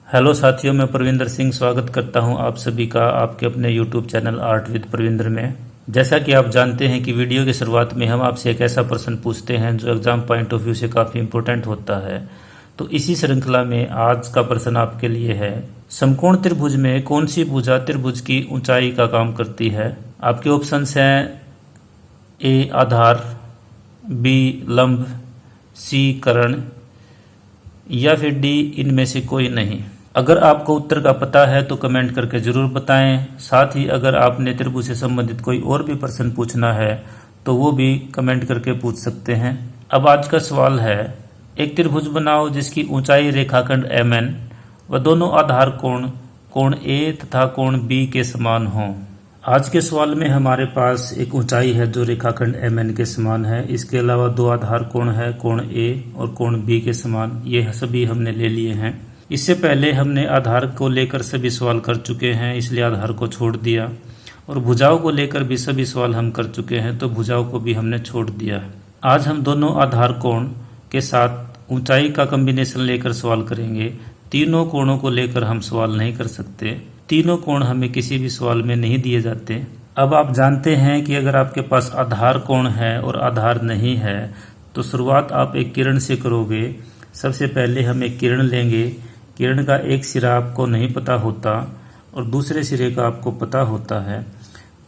Hello साथियों, मैं प्रविंदर सिंह स्वागत करता हूं आप सभी का आपके अपने YouTube channel art with Pravinder में। जैसा कि आप जानते हैं कि वीडियो की शुरुआत में हम आपसे एक ऐसा प्रश्न पूछते हैं जो एग्जाम पॉइंट ऑफ व्यू से काफ़ी इंपॉर्टेंट होता है। तो इसी श्रृंखला में आज का प्रश्न आपके लिए है, समकोण त्रिभुज में कौन सी भुजा त्रिभुज की ऊंचाई का काम करती है। आपके ऑप्शंस हैं ए आधार, बी लंब, सी कर्ण या फिर डी इनमें से कोई नहीं। अगर आपको उत्तर का पता है तो कमेंट करके जरूर बताएं। साथ ही अगर आपने त्रिभुज से संबंधित कोई और भी प्रश्न पूछना है तो वो भी कमेंट करके पूछ सकते हैं। अब आज का सवाल है, एक त्रिभुज बनाओ जिसकी ऊंचाई रेखाखंड MN व दोनों आधार कोण A तथा कोण B के समान हों। आज के सवाल में हमारे पास एक ऊंचाई है जो रेखाखंड MN के समान है। इसके अलावा दो आधार कोण है, कोण A और कोण B के समान। ये सभी हमने ले लिए हैं। इससे पहले हमने आधार को लेकर सभी सवाल कर चुके हैं, इसलिए आधार को छोड़ दिया, और भुजाओं को लेकर भी सभी सवाल हम कर चुके हैं, तो भुजाओं को भी हमने छोड़ दिया। आज हम दोनों आधार कोण के साथ ऊंचाई का कॉम्बिनेशन लेकर सवाल करेंगे। तीनों कोणों को लेकर हम सवाल नहीं कर सकते। तीनों कोण हमें किसी भी सवाल में नहीं दिए जाते। अब आप जानते हैं कि अगर आपके पास आधार कोण है और आधार नहीं है तो शुरुआत आप एक किरण से करोगे। सबसे पहले हम एक किरण लेंगे। किरण का एक सिरा आपको नहीं पता होता और दूसरे सिरे का आपको पता होता है।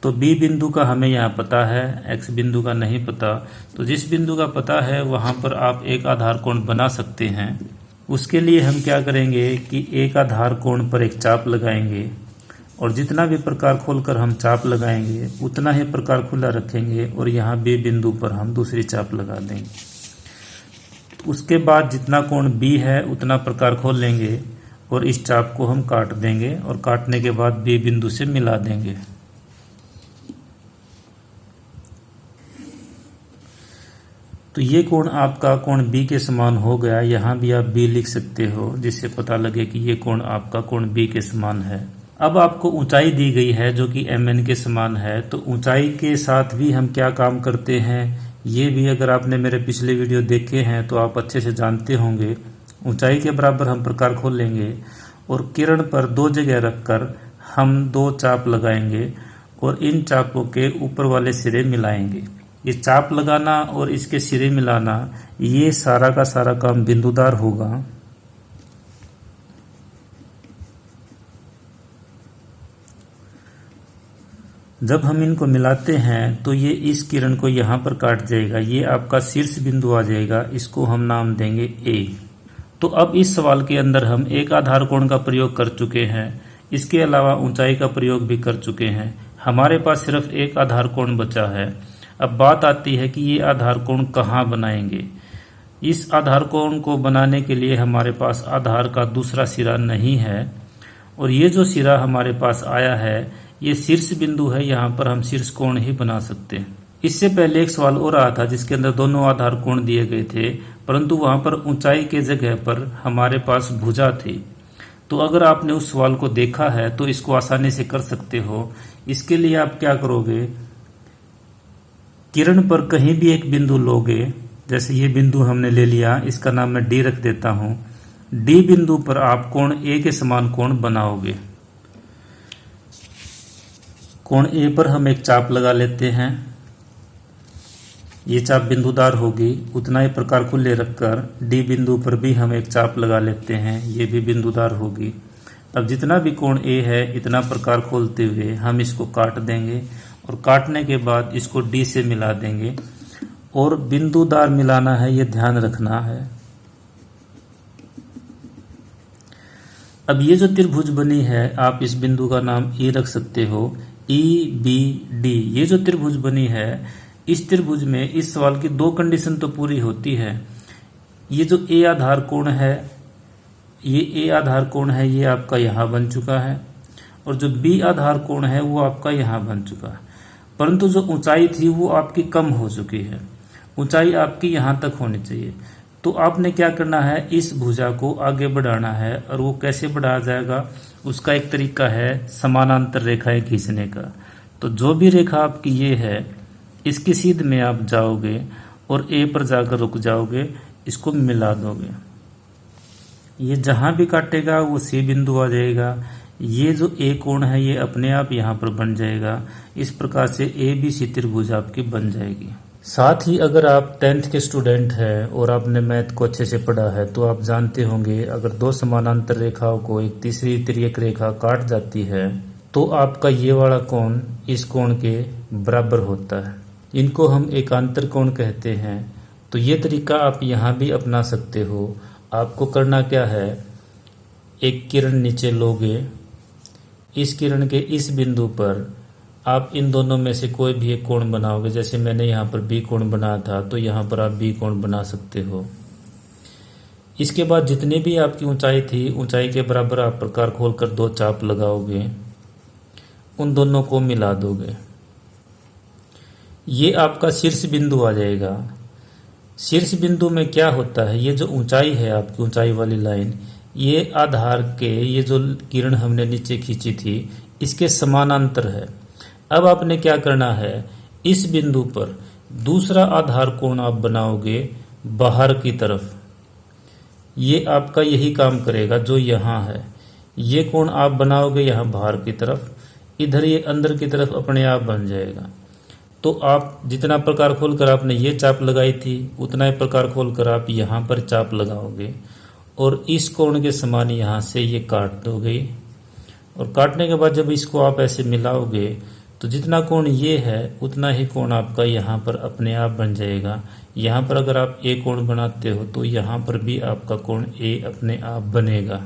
तो बी बिंदु का हमें यहाँ पता है, एक्स बिंदु का नहीं पता। तो जिस बिंदु का पता है वहाँ पर आप एक आधार कोण बना सकते हैं। उसके लिए हम क्या करेंगे कि एक आधार कोण पर एक चाप लगाएंगे, और जितना भी प्रकार खोलकर हम चाप लगाएंगे उतना ही प्रकार खुला रखेंगे, और यहाँ बी बिंदु पर हम दूसरी चाप लगा देंगे। उसके बाद जितना कोण बी है उतना प्रकार खोल लेंगे और इस चाप को हम काट देंगे, और काटने के बाद बी बिंदु से मिला देंगे। तो ये कोण आपका कोण बी के समान हो गया। यहाँ भी आप बी लिख सकते हो जिससे पता लगे कि ये कोण आपका कोण बी के समान है। अब आपको ऊंचाई दी गई है जो कि MN के समान है। तो ऊंचाई के साथ भी हम क्या काम करते हैं, ये भी अगर आपने मेरे पिछले वीडियो देखे हैं तो आप अच्छे से जानते होंगे। ऊंचाई के बराबर हम प्रकार खोल लेंगे और किरण पर दो जगह रखकर हम दो चाप लगाएंगे और इन चापों के ऊपर वाले सिरे मिलाएंगे। ये चाप लगाना और इसके सिरे मिलाना, ये सारा का सारा काम बिंदुदार होगा। जब हम इनको मिलाते हैं तो ये इस किरण को यहाँ पर काट जाएगा। ये आपका शीर्ष बिंदु आ जाएगा। इसको हम नाम देंगे A। तो अब इस सवाल के अंदर हम एक आधार कोण का प्रयोग कर चुके हैं। इसके अलावा ऊंचाई का प्रयोग भी कर चुके हैं। हमारे पास सिर्फ एक आधार कोण बचा है। अब बात आती है कि ये आधार कोण कहाँ बनाएंगे। इस आधार कोण को बनाने के लिए हमारे पास आधार का दूसरा सिरा नहीं है, और ये जो सिरा हमारे पास आया है ये शीर्ष बिंदु है। यहाँ पर हम शीर्ष कोण ही बना सकते हैं। इससे पहले एक सवाल और आया था जिसके अंदर दोनों आधार कोण दिए गए थे, परंतु वहां पर ऊंचाई के जगह पर हमारे पास भुजा थी। तो अगर आपने उस सवाल को देखा है तो इसको आसानी से कर सकते हो। इसके लिए आप क्या करोगे, किरण पर कहीं भी एक बिंदु लोगे। जैसे ये बिंदु हमने ले लिया, इसका नाम मैं डी रख देता हूं। डी बिंदु पर आप कोण A के समान कोण बनाओगे। कोण A पर हम एक चाप लगा लेते हैं। ये चाप बिंदुदार होगी। उतना ही प्रकार खुले रखकर डी बिंदु पर भी हम एक चाप लगा लेते हैं। ये भी बिंदुदार होगी। अब जितना भी कोण A है इतना प्रकार खोलते हुए हम इसको काट देंगे, और काटने के बाद इसको D से मिला देंगे, और बिंदुदार मिलाना है, ये ध्यान रखना है। अब ये जो त्रिभुज बनी है आप इस बिंदु का नाम E रख सकते हो, EBD। ये जो त्रिभुज बनी है, इस त्रिभुज में इस सवाल की दो कंडीशन तो पूरी होती है। ये जो A आधार कोण है, ये A आधार कोण है, ये आपका यहाँ बन चुका है, और जो B आधार कोण है वो आपका यहाँ बन चुका है। परंतु जो ऊंचाई थी वो आपकी कम हो चुकी है। ऊंचाई आपकी यहाँ तक होनी चाहिए। तो आपने क्या करना है, इस भुजा को आगे बढ़ाना है। और वो कैसे बढ़ाया जाएगा, उसका एक तरीका है समानांतर रेखाएं खींचने का। तो जो भी रेखा आपकी ये है, इसकी सीध में आप जाओगे और A पर जाकर रुक जाओगे, इसको मिला दोगे। ये जहाँ भी काटेगा वो सी बिंदु आ जाएगा। ये जो ए कोण है ये अपने आप यहाँ पर बन जाएगा। इस प्रकार से ए बी सी त्रिभुज आपकी बन जाएगी। साथ ही अगर आप 10th के स्टूडेंट हैं और आपने मैथ को अच्छे से पढ़ा है तो आप जानते होंगे अगर दो समानांतर रेखाओं को एक तीसरी तिर्यक रेखा काट जाती है तो आपका ये वाला कोण इस कोण के बराबर होता है। इनको हम एकांतर कोण कहते हैं। तो ये तरीका आप यहाँ भी अपना सकते हो। आपको करना क्या है, एक किरण नीचे लोगे, इस किरण के इस बिंदु पर आप इन दोनों में से कोई भी एक कोण बनाओगे। जैसे मैंने यहाँ पर बी कोण बनाया था तो यहाँ पर आप बी कोण बना सकते हो। इसके बाद जितनी भी आपकी ऊंचाई थी ऊंचाई के बराबर आप प्रकार खोलकर दो चाप लगाओगे, उन दोनों को मिला दोगे। ये आपका शीर्ष बिंदु आ जाएगा। शीर्ष बिंदु में क्या होता है, ये जो ऊंचाई है आपकी ऊंचाई वाली लाइन, ये आधार के ये जो किरण हमने नीचे खींची थी इसके समानांतर है। अब आपने क्या करना है, इस बिंदु पर दूसरा आधार कोण आप बनाओगे बाहर की तरफ। ये आपका यही काम करेगा जो यहाँ है। ये कोण आप बनाओगे यहाँ बाहर की तरफ, इधर ये अंदर की तरफ अपने आप बन जाएगा। तो आप जितना प्रकार खोलकर आपने ये चाप लगाई थी उतना ही प्रकार खोलकर आप यहाँ पर चाप लगाओगे और इस कोण के समान यहाँ से ये काट दोगे। और काटने के बाद जब इसको आप ऐसे मिलाओगे तो जितना कोण ये है उतना ही कोण आपका यहाँ पर अपने आप बन जाएगा। यहाँ पर अगर आप ए कोण बनाते हो तो यहाँ पर भी आपका कोण ए अपने आप बनेगा।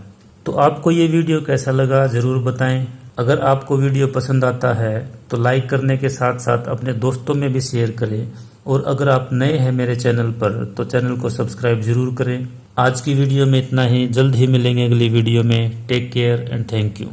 तो आपको ये वीडियो कैसा लगा ज़रूर बताएं। अगर आपको वीडियो पसंद आता है तो लाइक करने के साथ साथ अपने दोस्तों में भी शेयर करें। और अगर आप नए हैं मेरे चैनल पर तो चैनल को सब्सक्राइब जरूर करें। आज की वीडियो में इतना ही। जल्द ही मिलेंगे अगली वीडियो में। Take care and thank you.